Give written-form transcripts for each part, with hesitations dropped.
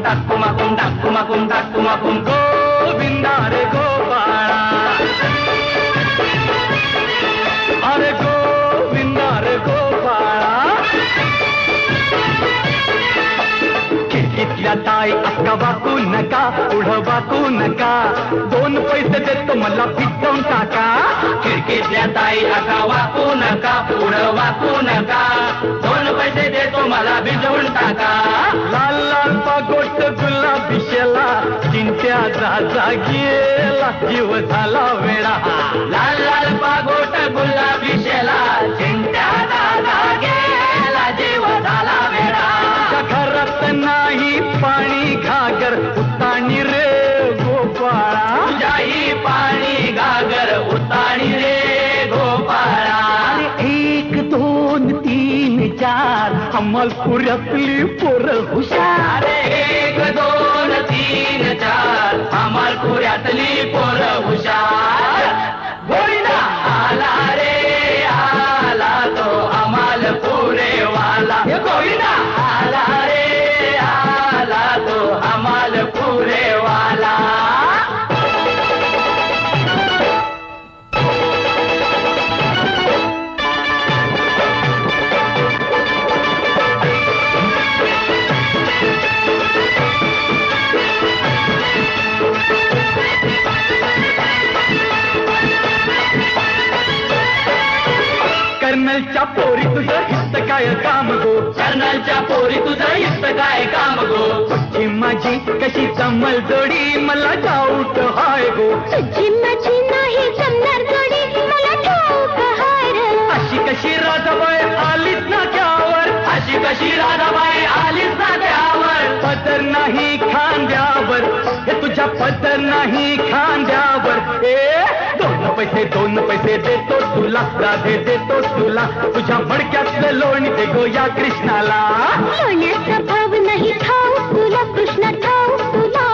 कुमाकुम गोविंदा रे गोपाळा, अरे गोविंदा रे गोपाळा. खिडकीतल्या ताई अक्का वाकू नका, पुढं वाकू नका, 2 पैसे देतो मला भिजवून टाका. खिडकीतल्या ताई अका वाकू नका, पुढं वाकू नका, 2 पैसे देतो मला भिजवून टाका. लाल लाल पागोट गुलाबी शेला, चिंट्या जा गेला, जीव झाला वेडा. लाल लाल पागोट गुलाबी शेला, चिंट्या दादा गेला, जीव झाला वेडा. घरात नाही पाणी घागर, उताणी रे गोपाळा. तुझ्याही पाणी घागर, उताणी रे गोपाळा. 1 2 3 4 अमलपुऱ्यातली पोरं हुशार. 1 2 3 4 अमलपुऱ्यातली पोरं हुशार. गोविंदा आला रे आला, तो अमलपुरेवाला. गोविंदा आला रे आला, तो अमलपुरेवाला. कर्नलच्या पोरी तुझं हित काय काम गो, कर्नलच्या पोरी तुझं हित काय काम गो. तुझी माझी कशी जमल जोडी मला डाऊट हाय गो. तुझी माझी नाही जमणार जोडी मला ठाऊक हाय रे. अशी कशी राजाबाई आलीच ना त्यावर, अशी कशी राधाबाई आलीच ना त्यावर. पदर नाही खांद्यावर, हे तुझ्या पदर नाही खांद्यावर. 2 पैसे देतो तुला, राधे देतो तुला, तुझ्या मडक्यातलं लोणी दे गो या कृष्णाला. लोण्याचा भाव नाही ठाऊक तुला, कृष्ण ठाऊक तुला,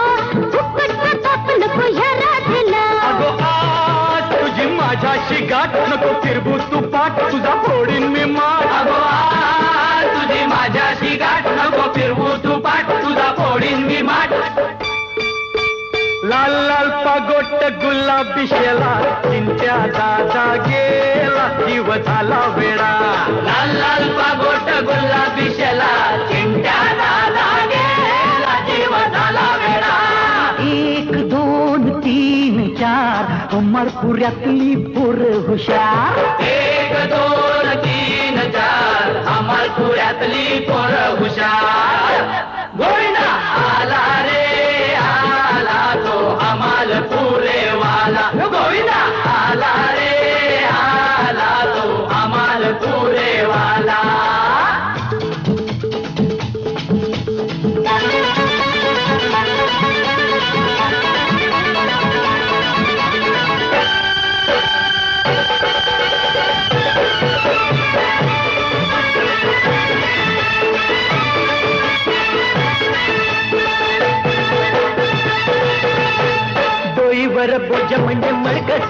फुकट प्रताप नको ह्या राधेला. अगो आज तुझी माझ्याशी गाठ, नको फिरबू तू पाठ, तुझा फोडीन मी माठ. अगो आ, तुझी माझ्याशी गाठ, नको फिरवू तू पाठ, तुझा फोडीन मी माठ. लाल लाल पागोट गुलाबी शेला, चिंट्या दादा गेला, जीव झाला वेडा. लाल लाल पागोट गुलाबी शेला, चिंट्या दादा गेला, जीव झाला वेडा. 1 2 3 4 अमरपुऱ्यातली पोरं हुशार. 1 2 3 4 अमलपुऱ्यातली पोरं हुशार. गोविंदा आला रे आला, तो अमलपुरेवाला. गोविंदा आला रे आला, तो अमलपुरेवाला. डोईवर बोज म्हणजे मरकत